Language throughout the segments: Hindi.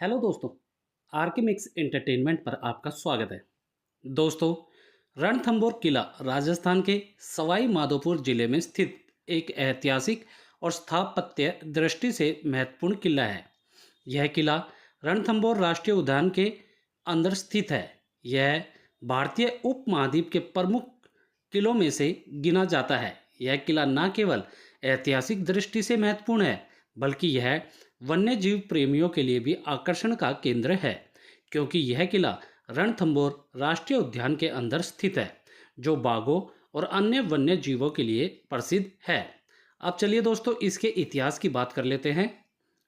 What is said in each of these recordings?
हेलो दोस्तों। आरके मिक्स एंटरटेनमेंट पर आपका स्वागत है। दोस्तों, रणथंभौर किला राजस्थान के सवाई माधोपुर जिले में स्थित एक ऐतिहासिक और स्थापत्य दृष्टि से महत्वपूर्ण किला है। यह किला रणथंभौर राष्ट्रीय उद्यान के अंदर स्थित है। यह भारतीय उपमहाद्वीप के प्रमुख किलों में से गिना जाता है। यह किला न केवल ऐतिहासिक दृष्टि से महत्वपूर्ण है, बल्कि यह वन्य जीव प्रेमियों के लिए भी आकर्षण का केंद्र है, क्योंकि यह किला रणथंभौर राष्ट्रीय उद्यान के अंदर स्थित है, जो बाघों और अन्य वन्य जीवों के लिए प्रसिद्ध है। अब चलिए दोस्तों, इसके इतिहास की बात कर लेते हैं।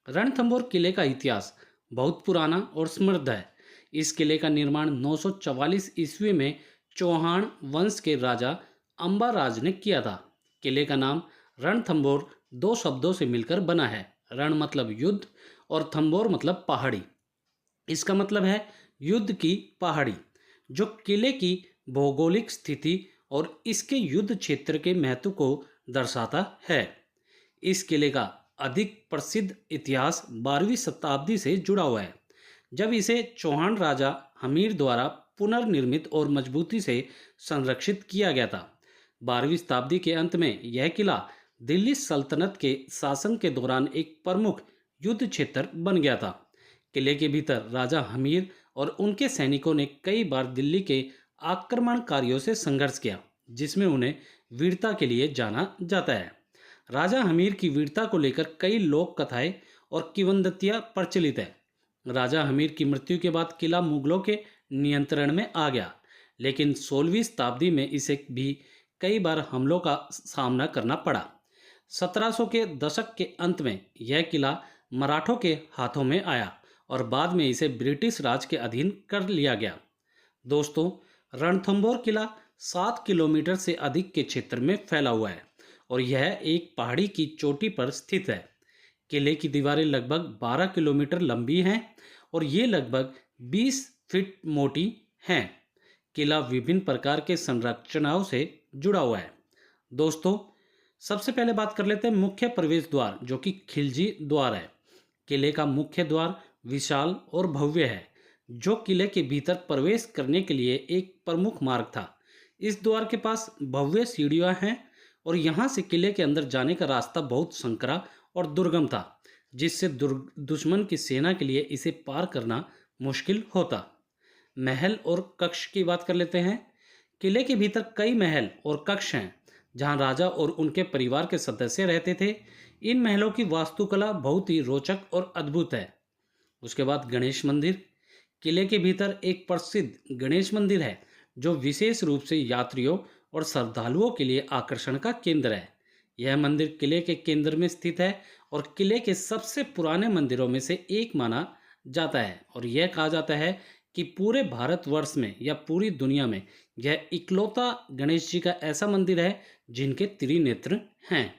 रणथंभौर किले का इतिहास बहुत पुराना और समृद्ध है। इस किले का निर्माण 944 ईस्वी में चौहान वंश के राजा अंबाराज ने किया था। किले का नाम रणथंभौर दो शब्दों से मिलकर बना है। रण मतलब युद्ध और थंभौर मतलब पहाड़ी। इसका मतलब है युद्ध की पहाड़ी, जो किले की भौगोलिक स्थिति और इसके युद्ध क्षेत्र के महत्व को दर्शाता है। इस किले का अधिक प्रसिद्ध इतिहास 12वीं शताब्दी से जुड़ा हुआ है, जब इसे चौहान राजा हमीर द्वारा पुनर्निर्मित और मजबूती से संरक्षित किया गया था। 12वीं शताब्दी के अंत में यह किला दिल्ली सल्तनत के शासन के दौरान एक प्रमुख युद्ध क्षेत्र बन गया था। किले के भीतर राजा हमीर और उनके सैनिकों ने कई बार दिल्ली के आक्रमणकारियों से संघर्ष किया, जिसमें उन्हें वीरता के लिए जाना जाता है। राजा हमीर की वीरता को लेकर कई लोक कथाएं और किंवदंतियां प्रचलित है। राजा हमीर की मृत्यु के बाद किला मुगलों के नियंत्रण में आ गया, लेकिन 16वीं शताब्दी में इसे भी कई बार हमलों का सामना करना पड़ा। 1700 के दशक के अंत में यह किला मराठों के हाथों में आया और बाद में इसे ब्रिटिश राज के अधीन कर लिया गया। दोस्तों, रणथंभौर किला 7 किलोमीटर से अधिक के क्षेत्र में फैला हुआ है और यह एक पहाड़ी की चोटी पर स्थित है। किले की दीवारें लगभग 12 किलोमीटर लंबी हैं और ये लगभग 20 फीट मोटी हैं। किला विभिन्न प्रकार के संरचनाओं से जुड़ा हुआ है। दोस्तों, सबसे पहले बात कर लेते हैं मुख्य प्रवेश द्वार, जो कि खिलजी द्वार है। किले का मुख्य द्वार विशाल और भव्य है, जो किले के भीतर प्रवेश करने के लिए एक प्रमुख मार्ग था। इस द्वार के पास भव्य सीढ़ियां हैं और यहाँ से किले के अंदर जाने का रास्ता बहुत संकरा और दुर्गम था, जिससे दुश्मन की सेना के लिए इसे पार करना मुश्किल होता। महल और कक्ष की बात कर लेते हैं। किले के भीतर कई महल और कक्ष हैं, जहां राजा और उनके परिवार के सदस्य रहते थे। इन महलों की वास्तुकला बहुत ही रोचक और अद्भुत है। उसके बाद गणेश मंदिर। किले के भीतर एक प्रसिद्ध गणेश मंदिर है, जो विशेष रूप से यात्रियों और श्रद्धालुओं के लिए आकर्षण का केंद्र है। यह मंदिर किले के केंद्र में स्थित है और किले के सबसे पुराने मंदिरों में से एक माना जाता है और यह कहा जाता है कि पूरे भारतवर्ष में या पूरी दुनिया में यह इकलौता गणेश जी का ऐसा मंदिर है जिनके त्रिनेत्र हैं।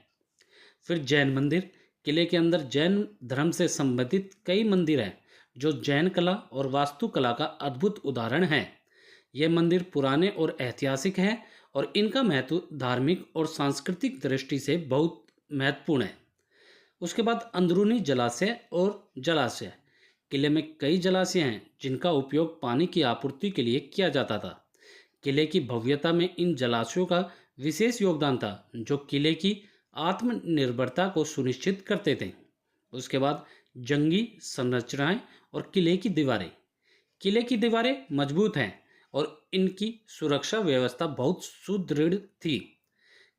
फिर जैन मंदिर। किले के अंदर जैन धर्म से संबंधित कई मंदिर हैं, जो जैन कला और वास्तुकला का अद्भुत उदाहरण है। ये मंदिर पुराने और ऐतिहासिक हैं और इनका महत्व धार्मिक और सांस्कृतिक दृष्टि से बहुत महत्वपूर्ण है। उसके बाद अंदरूनी जलाशय और जलाशय। किले में कई जलाशय हैं जिनका उपयोग पानी की आपूर्ति के लिए किया जाता था। किले की भव्यता में इन जलाशयों का विशेष योगदान था, जो किले की आत्मनिर्भरता को सुनिश्चित करते थे। उसके बाद जंगी संरचनाएं और किले की दीवारें। किले की दीवारें मजबूत हैं और इनकी सुरक्षा व्यवस्था बहुत सुदृढ़ थी।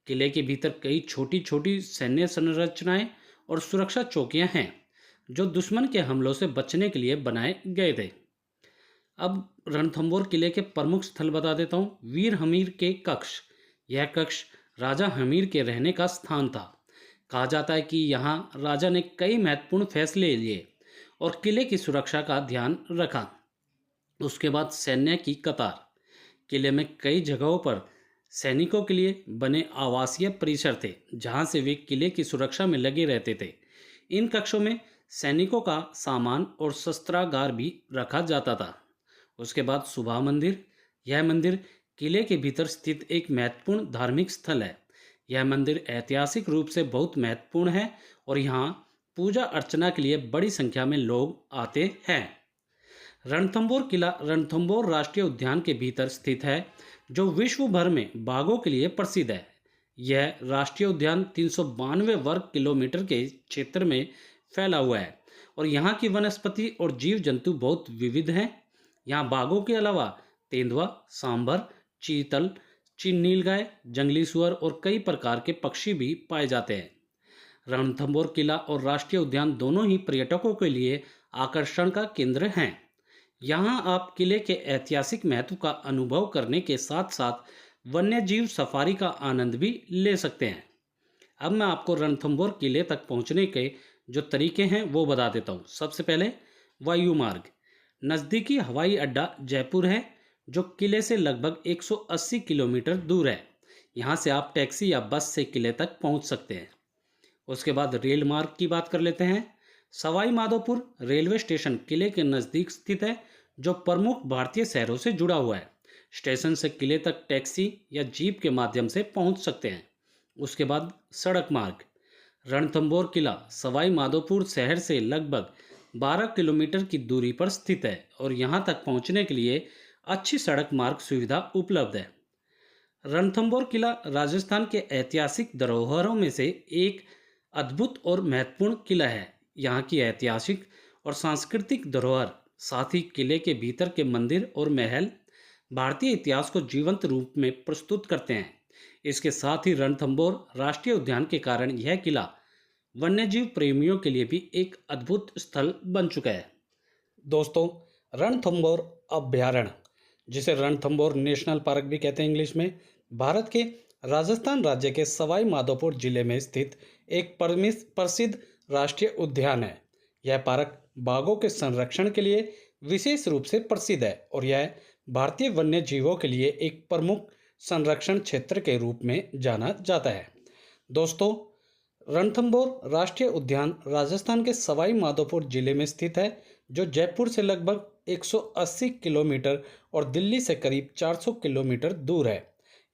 किले के भीतर कई छोटी छोटी सैन्य संरचनाएं और सुरक्षा चौकियां हैं, जो दुश्मन के हमलों से बचने के लिए बनाए गए थे। अब रणथंभौर किले के प्रमुख स्थल बता देता हूँ। वीर हमीर के कक्ष। यह कक्ष राजा हमीर के रहने का स्थान था। कहा जाता है कि यहाँ राजा ने कई महत्वपूर्ण फैसले लिए और किले की सुरक्षा का ध्यान रखा। उसके बाद सैन्य की कतार। किले में कई जगहों पर सैनिकों के लिए बने आवासीय परिसर थे, जहाँ से वे किले की सुरक्षा में लगे रहते थे। इन कक्षों में सैनिकों का सामान और शस्त्रागार भी रखा जाता था। उसके बाद सुबह मंदिर। यह मंदिर किले के भीतर स्थित एक महत्वपूर्ण धार्मिक स्थल है। यह मंदिर ऐतिहासिक रूप से बहुत महत्वपूर्ण है और यहाँ पूजा अर्चना के लिए बड़ी संख्या में लोग आते हैं। रणथंभौर किला रणथंभौर राष्ट्रीय उद्यान के भीतर स्थित है, जो विश्व भर में बाघों के लिए प्रसिद्ध है। यह राष्ट्रीय उद्यान 392 वर्ग किलोमीटर के क्षेत्र में फैला हुआ है और यहाँ की वनस्पति और जीव जंतु बहुत विविध हैं। यहाँ बाघों के अलावा तेंदुआ, सांभर, चीतल, नीलगाय, जंगली सुअर और कई प्रकार के पक्षी भी पाए जाते हैं। रणथंभौर किला और राष्ट्रीय उद्यान दोनों ही पर्यटकों के लिए आकर्षण का केंद्र हैं। यहाँ आप किले के ऐतिहासिक महत्व का अनुभव करने के साथ साथ वन्यजीव सफारी का आनंद भी ले सकते हैं। अब मैं आपको रणथंभौर किले तक पहुँचने के जो तरीके हैं वो बता देता हूँ। सबसे पहले वायु मार्ग। नज़दीकी हवाई अड्डा जयपुर है, जो किले से लगभग 180 किलोमीटर दूर है। यहाँ से आप टैक्सी या बस से किले तक पहुँच सकते हैं। उसके बाद रेल मार्ग की बात कर लेते हैं। सवाई माधोपुर रेलवे स्टेशन किले के नज़दीक स्थित है, जो प्रमुख भारतीय शहरों से जुड़ा हुआ है। स्टेशन से किले तक टैक्सी या जीप के माध्यम से पहुंच सकते हैं। उसके बाद सड़क मार्ग। रणथंभौर किला सवाई माधोपुर शहर से लगभग 12 किलोमीटर की दूरी पर स्थित है और यहां तक पहुंचने के लिए अच्छी सड़क मार्ग सुविधा उपलब्ध है। रणथंभौर किला राजस्थान के ऐतिहासिक धरोहरों में से एक अद्भुत और महत्वपूर्ण किला है। यहाँ की ऐतिहासिक और सांस्कृतिक धरोहर, साथ ही किले के भीतर के मंदिर और महल भारतीय इतिहास को जीवंत रूप में प्रस्तुत करते हैं। इसके साथ ही रणथंभौर राष्ट्रीय उद्यान के कारण यह किला वन्यजीव प्रेमियों के लिए भी एक अद्भुत स्थल बन चुका है। दोस्तों, रणथंभौर अभयारण्य, जिसे रणथंभौर नेशनल पार्क भी कहते हैं इंग्लिश में, भारत के राजस्थान राज्य के सवाई माधोपुर जिले में स्थित एक प्रसिद्ध राष्ट्रीय उद्यान है। यह पार्क बाघों के संरक्षण के लिए विशेष रूप से प्रसिद्ध है और यह भारतीय वन्य जीवों के लिए एक प्रमुख संरक्षण क्षेत्र के रूप में जाना जाता है। दोस्तों, रणथंभौर राष्ट्रीय उद्यान राजस्थान के सवाई माधोपुर जिले में स्थित है, जो जयपुर से लगभग 180 किलोमीटर और दिल्ली से करीब 400 किलोमीटर दूर है।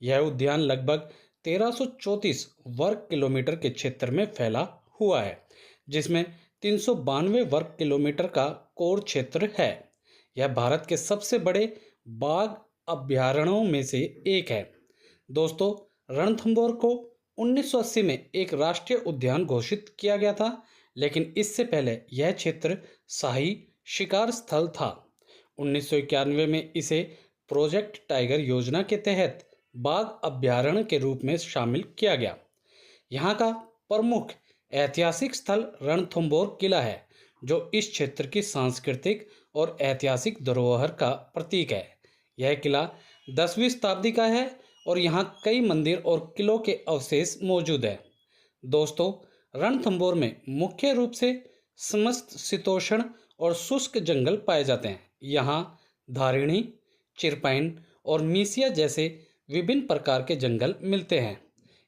यह उद्यान लगभग 1334 वर्ग किलोमीटर के क्षेत्र में फैला हुआ है, जिसमें 392 वर्ग किलोमीटर का कोर क्षेत्र है। यह भारत के सबसे बड़े बाघ अभयारण्यों में से एक है। दोस्तों, रणथंभौर को 1980 में एक राष्ट्रीय उद्यान घोषित किया गया था, लेकिन इससे पहले यह क्षेत्र शाही शिकार स्थल था। 1991 में इसे प्रोजेक्ट टाइगर योजना के तहत बाघ अभयारण्य के रूप में शामिल किया गया। यहाँ का प्रमुख ऐतिहासिक स्थल रणथंभौर किला है, जो इस क्षेत्र की सांस्कृतिक और ऐतिहासिक धरोहर का प्रतीक है। यह किला 10वीं शताब्दी का है और यहाँ कई मंदिर और किलों के अवशेष मौजूद हैं। दोस्तों, रणथंभौर में मुख्य रूप से समस्त शीतोष्ण और शुष्क जंगल पाए जाते हैं। यहाँ धारिणी, चिरपाइन और मीसिया जैसे विभिन्न प्रकार के जंगल मिलते हैं।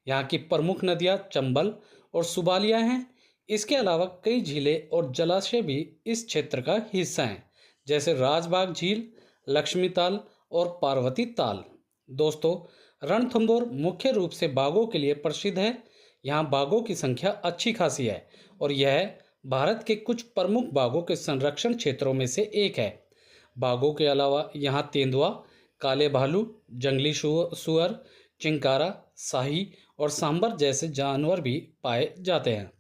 यहाँ की प्रमुख नदियाँ चंबल और सुबालिया हैं। इसके अलावा कई झीलें और जलाशय भी इस क्षेत्र का हिस्सा हैं, जैसे राजबाग झील, लक्ष्मी ताल और पार्वती ताल। दोस्तों, रणथंभौर मुख्य रूप से बाघों के लिए प्रसिद्ध है। यहाँ बाघों की संख्या अच्छी खासी है और यह भारत के कुछ प्रमुख बाघों के संरक्षण क्षेत्रों में से एक है। बाघों के अलावा यहाँ तेंदुआ, काले भालू, जंगली सुअर, चिंकारा, शाही और सांबर जैसे जानवर भी पाए जाते हैं।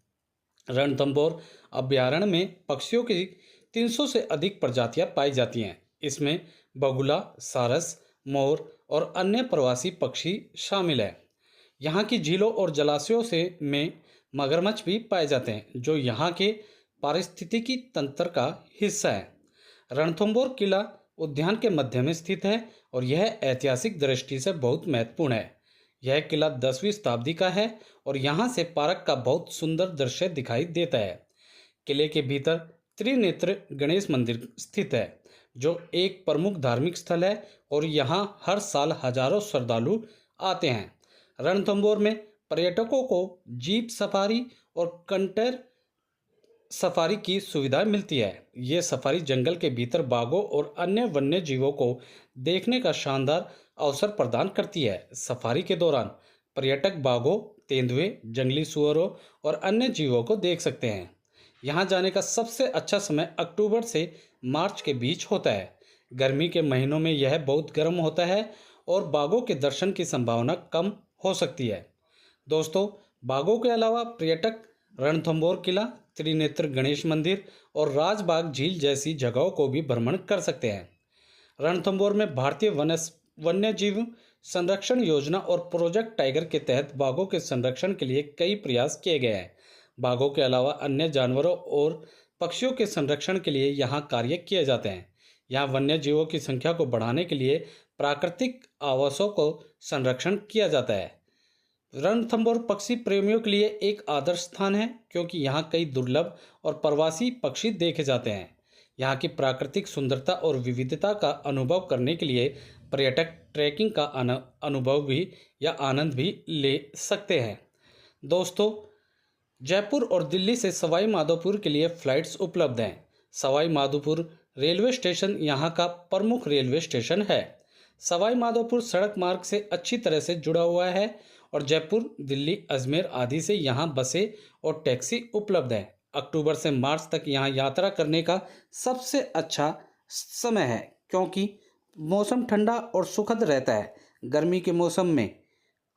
रणथंभौर अभयारण्य में पक्षियों की 300 से अधिक प्रजातियां पाई जाती हैं। इसमें बगुला, सारस, मोर और अन्य प्रवासी पक्षी शामिल हैं। यहाँ की झीलों और जलाशयों में मगरमच्छ भी पाए जाते हैं, जो यहाँ के पारिस्थितिकी तंत्र का हिस्सा है। रणथंभौर किला उद्यान के मध्य में स्थित है और यह ऐतिहासिक दृष्टि से बहुत महत्वपूर्ण है। यह किला 10वीं शताब्दी का है और यहाँ से पार्क का बहुत सुंदर दृश्य दिखाई देता है। किले के भीतर त्रिनेत्र गणेश मंदिर स्थित है, जो एक प्रमुख धार्मिक स्थल है और यहाँ हर साल हजारों श्रद्धालु आते हैं। रणथंभौर में पर्यटकों को जीप सफारी और कंटेर सफारी की सुविधा मिलती है। ये सफारी जंगल के भीतर बाघों और अन्य वन्य जीवों को देखने का शानदार अवसर प्रदान करती है। सफारी के दौरान पर्यटक बाघों, तेंदुए, जंगली सुअरों और अन्य जीवों को देख सकते हैं। यहाँ जाने का सबसे अच्छा समय अक्टूबर से मार्च के बीच होता है। गर्मी के महीनों में यह बहुत गर्म होता है और बाघों के दर्शन की संभावना कम हो सकती है। दोस्तों, बाघों के अलावा पर्यटक रणथंभौर किला, त्रिनेत्र गणेश मंदिर और राजबाग झील जैसी जगहों को भी भ्रमण कर सकते हैं। रणथंभौर में भारतीय वन्य जीव संरक्षण योजना और प्रोजेक्ट टाइगर के तहत बाघों के संरक्षण के लिए कई प्रयास किए गए हैं। बाघों के अलावा अन्य जानवरों और पक्षियों के संरक्षण के लिए यहाँ कार्य किए जाते हैं। यहाँ वन्य जीवों की संख्या को बढ़ाने के लिए प्राकृतिक आवासों को संरक्षण किया जाता है। रणथंभौर पक्षी प्रेमियों के लिए एक आदर्श स्थान है, क्योंकि यहाँ कई दुर्लभ और प्रवासी पक्षी देखे जाते हैं। यहाँ की प्राकृतिक सुंदरता और विविधता का अनुभव करने के लिए पर्यटक ट्रैकिंग का अनुभव भी या आनंद भी ले सकते हैं। दोस्तों, जयपुर और दिल्ली से सवाई माधोपुर के लिए फ्लाइट्स उपलब्ध हैं। सवाई माधोपुर रेलवे स्टेशन यहाँ का प्रमुख रेलवे स्टेशन है। सवाई माधोपुर सड़क मार्ग से अच्छी तरह से जुड़ा हुआ है और जयपुर, दिल्ली, अजमेर आदि से यहाँ बसें और टैक्सी उपलब्ध है। अक्टूबर से मार्च तक यहाँ यात्रा करने का सबसे अच्छा समय है, क्योंकि मौसम ठंडा और सुखद रहता है। गर्मी के मौसम में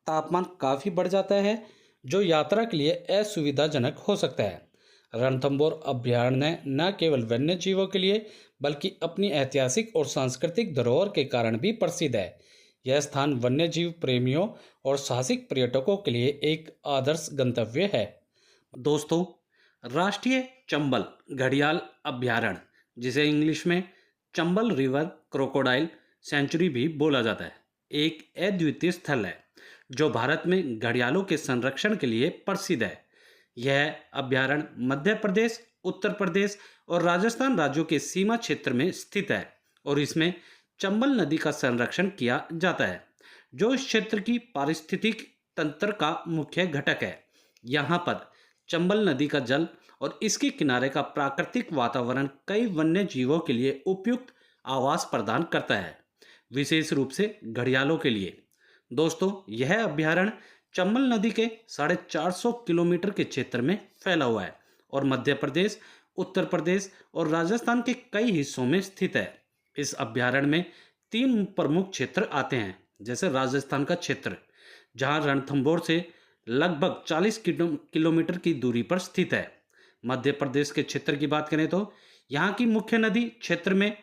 तापमान काफ़ी बढ़ जाता है, जो यात्रा के लिए असुविधाजनक हो सकता है। रणथंभौर अभयारण्य न केवल वन्य जीवों के लिए बल्कि अपनी ऐतिहासिक और सांस्कृतिक धरोहर के कारण भी प्रसिद्ध है। यह स्थान वन्य जीव प्रेमियों और साहसिक पर्यटकों के लिए एक आदर्श गंतव्य है। दोस्तों, राष्ट्रीय चंबल घड़ियाल अभयारण्य, जिसे इंग्लिश में चंबल रिवर क्रोकोडाइल सेंचुरी भी बोला जाता है, एक अद्वितीय स्थल है जो भारत में घड़ियालों के संरक्षण के लिए प्रसिद्ध है। यह अभयारण्य मध्य प्रदेश, उत्तर प्रदेश और राजस्थान राज्यों के सीमा क्षेत्र में स्थित है और इसमें चंबल नदी का संरक्षण किया जाता है, जो इस क्षेत्र की पारिस्थितिक तंत्र का मुख्य घटक है। यहाँ पर चंबल नदी का जल और इसके किनारे का प्राकृतिक वातावरण कई वन्य जीवों के लिए उपयुक्त आवास प्रदान करता है, विशेष रूप से घड़ियालों के लिए। दोस्तों, यह अभयारण्य चंबल नदी के 450 किलोमीटर के क्षेत्र में फैला हुआ है और मध्य प्रदेश, उत्तर प्रदेश और राजस्थान के कई हिस्सों में स्थित है। इस अभयारण्य में 3 प्रमुख क्षेत्र आते हैं, जैसे राजस्थान का क्षेत्र, जहां रणथंभौर से लगभग 40 किलोमीटर की दूरी पर स्थित है। मध्य प्रदेश के क्षेत्र की बात करें तो यहाँ की मुख्य नदी क्षेत्र में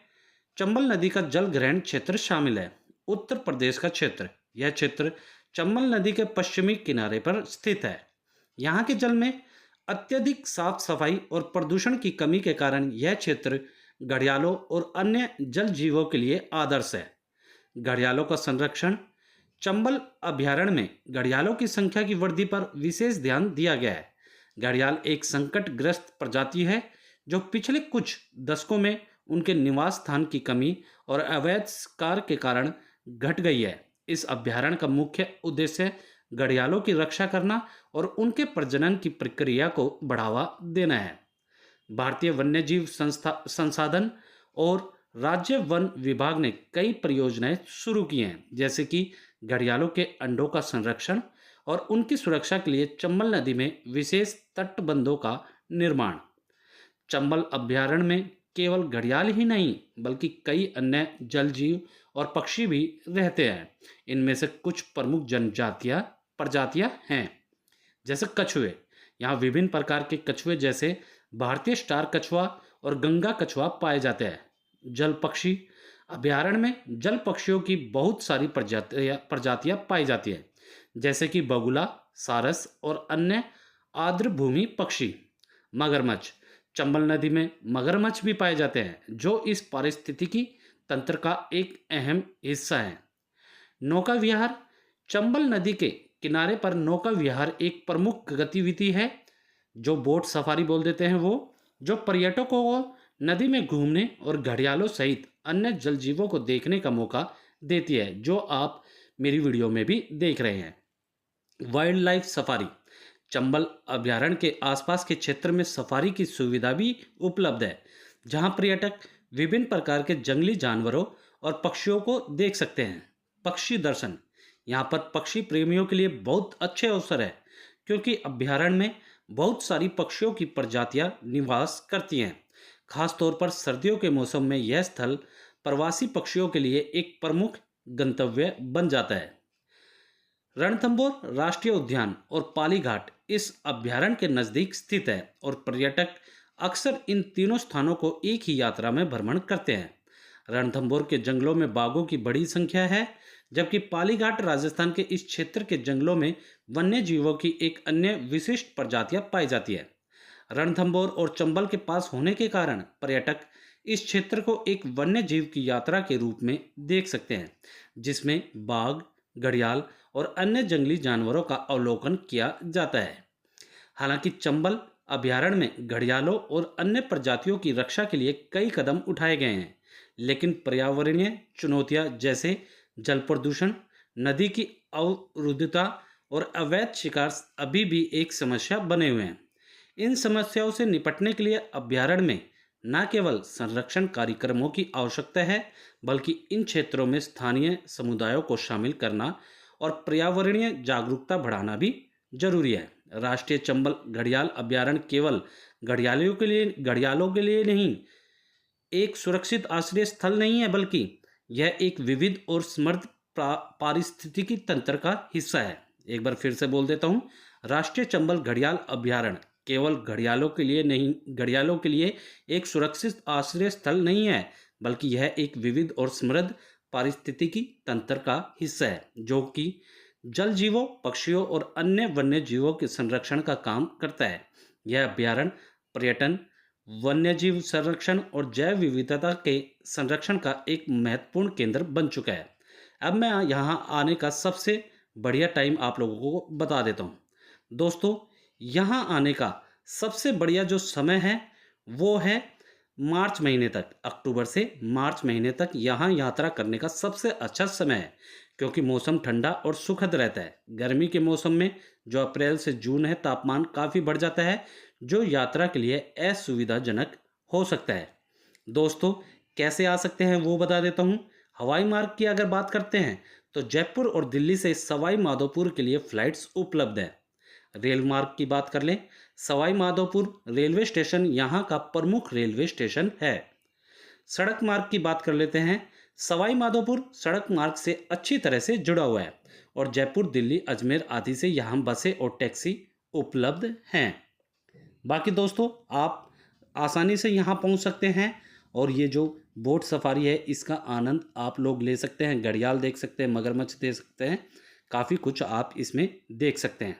चंबल नदी का जल ग्रहण क्षेत्र शामिल है। उत्तर प्रदेश का क्षेत्र, यह क्षेत्र चंबल नदी के पश्चिमी किनारे पर स्थित है। यहाँ के जल में अत्यधिक साफ सफाई और प्रदूषण की कमी के कारण यह क्षेत्र घड़ियालों और अन्य जल जीवों के लिए आदर्श है। घड़ियालों का संरक्षण, चंबल अभयारण्य में घड़ियालों की संख्या की वृद्धि पर विशेष ध्यान दिया गया है। घड़ियाल एक संकटग्रस्त प्रजाति है जो पिछले कुछ दशकों में उनके निवास स्थान की कमी और अवैध शिकार के कारण घट गई है। इस अभयारण्य का मुख्य उद्देश्य घड़ियालों की रक्षा करना और उनके प्रजनन की प्रक्रिया को बढ़ावा देना है। भारतीय वन्यजीव संसाधन और राज्य वन विभाग ने कई परियोजनाएं शुरू की हैं, जैसे कि घड़ियालों के अंडों का संरक्षण और उनकी सुरक्षा के लिए चंबल नदी में विशेष तटबंधों का निर्माण। चंबल अभयारण्य में केवल घड़ियाल ही नहीं बल्कि कई अन्य जल जीव और पक्षी भी रहते हैं। इनमें से कुछ प्रमुख प्रजातियां हैं, जैसे कछुए। यहाँ विभिन्न प्रकार के कछुए जैसे भारतीय स्टार कछुआ और गंगा कछुआ पाए जाते हैं। जल पक्षी, अभयारण्य में जल पक्षियों की बहुत सारी प्रजातियां पाई जाती हैं, जैसे कि बगुला, सारस और अन्य आर्द्रभूमि पक्षी। मगरमच्छ, चंबल नदी में मगरमच्छ भी पाए जाते हैं, जो इस पारिस्थितिकी तंत्र का एक अहम हिस्सा है। नौका विहार, चंबल नदी के किनारे पर नौका विहार एक प्रमुख गतिविधि है, जो बोट सफारी बोल देते हैं वो, जो पर्यटकों को नदी में घूमने और घड़ियालों सहित अन्य जल जीवों को देखने का मौका देती है, जो आप मेरी वीडियो में भी देख रहे हैं। वाइल्ड लाइफ सफारी, चंबल अभयारण्य के आसपास के क्षेत्र में सफारी की सुविधा भी उपलब्ध है, जहां पर्यटक विभिन्न प्रकार के जंगली जानवरों और पक्षियों को देख सकते हैं। पक्षी दर्शन, यहाँ पर पक्षी प्रेमियों के लिए बहुत अच्छे अवसर है, क्योंकि अभयारण्य में बहुत सारी पक्षियों की प्रजातियां निवास करती हैं। खासतौर पर सर्दियों के मौसम में यह स्थल प्रवासी पक्षियों के लिए एक प्रमुख गंतव्य बन जाता है। रणथंभौर राष्ट्रीय उद्यान और पालीघाट इस अभ्यारण्य के नज़दीक स्थित है और पर्यटक अक्सर इन तीनों स्थानों को एक ही यात्रा में भ्रमण करते हैं। रणथंभौर के जंगलों में बाघों की बड़ी संख्या है, जबकि पालीघाट राजस्थान के इस क्षेत्र के जंगलों में वन्य जीवों की एक अन्य विशिष्ट प्रजातियां पाई जाती है। रणथंभौर और चंबल के पास होने के कारण पर्यटक इस क्षेत्र को एक वन्य जीव की यात्रा के रूप में देख सकते हैं, जिसमें बाघ, घड़ियाल और अन्य जंगली जानवरों का अवलोकन किया जाता है। हालांकि चंबल अभयारण्य में घड़ियालों और अन्य प्रजातियों की रक्षा के लिए कई कदम उठाए गए हैं, लेकिन पर्यावरणीय चुनौतियां जैसे जल प्रदूषण, नदी की अवरुद्धता और अवैध शिकार अभी भी एक समस्या बने हुए हैं। इन समस्याओं से निपटने के लिए अभ्यारण्य में न केवल संरक्षण कार्यक्रमों की आवश्यकता है, बल्कि इन क्षेत्रों में स्थानीय समुदायों को शामिल करना और पर्यावरणीय जागरूकता बढ़ाना भी जरूरी है। राष्ट्रीय चंबल घड़ियाल अभ्यारण्य केवल घड़ियालों के लिए नहीं एक सुरक्षित आश्रय स्थल नहीं है, बल्कि यह एक विविध और समृद्ध पारिस्थितिकी तंत्र का हिस्सा है। एक बार फिर से बोल देता हूँ, राष्ट्रीय चंबल घड़ियाल अभ्यारण्य केवल घड़ियालों के लिए एक सुरक्षित आश्रय स्थल नहीं है, बल्कि यह एक विविध और समृद्ध पारिस्थितिकी तंत्र का हिस्सा है, जो कि जल जीवों, पक्षियों और अन्य वन्य जीवों के संरक्षण का काम करता है। यह अभ्यारण्य पर्यटन, वन्यजीव संरक्षण और जैव विविधता के संरक्षण का एक महत्वपूर्ण केंद्र बन चुका है। अब मैं यहाँ आने का सबसे बढ़िया टाइम आप लोगों को बता देता हूँ। दोस्तों, यहाँ आने का सबसे बढ़िया जो समय है वो है मार्च महीने तक। अक्टूबर से मार्च महीने तक यहाँ यात्रा करने का सबसे अच्छा समय है, क्योंकि मौसम ठंडा और सुखद रहता है। गर्मी के मौसम में जो अप्रैल से जून है, तापमान काफ़ी बढ़ जाता है, जो यात्रा के लिए असुविधाजनक हो सकता है। दोस्तों, कैसे आ सकते हैं वो बता देता हूँ। हवाई मार्ग की अगर बात करते हैं तो जयपुर और दिल्ली से सवाई माधोपुर के लिए फ़्लाइट्स उपलब्ध है। रेल मार्ग की बात कर लें, सवाई माधोपुर रेलवे स्टेशन यहाँ का प्रमुख रेलवे स्टेशन है। सड़क मार्ग की बात कर लेते हैं। सवाई माधोपुर सड़क मार्ग से अच्छी तरह से जुड़ा हुआ है और जयपुर, दिल्ली, अजमेर आदि से यहाँ बसें और टैक्सी उपलब्ध हैं। बाकी दोस्तों, आप आसानी से यहाँ पहुँच सकते हैं और ये जो बोट सफारी है इसका आनंद आप लोग ले सकते हैं। घड़ियाल देख सकते हैं, मगरमच्छ देख सकते हैं, काफ़ी कुछ आप इसमें देख सकते हैं।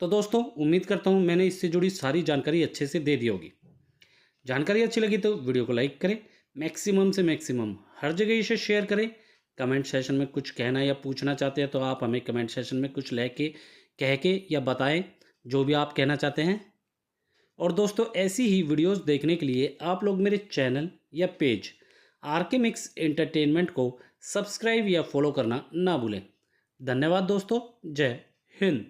तो दोस्तों, उम्मीद करता हूँ मैंने इससे जुड़ी सारी जानकारी अच्छे से दे दी होगी। जानकारी अच्छी लगी तो वीडियो को लाइक करें, मैक्सिमम से मैक्सिमम हर जगह इसे शेयर करें। कमेंट सेशन में कुछ कहना या पूछना चाहते हैं तो आप हमें कमेंट सेशन में कुछ कह के या बताएं, जो भी आप कहना चाहते हैं। और दोस्तों, ऐसी ही वीडियोस देखने के लिए आप लोग मेरे चैनल या पेज आरके मिक्स एंटरटेनमेंट को सब्सक्राइब या फॉलो करना ना भूलें। धन्यवाद दोस्तों। जय हिंद।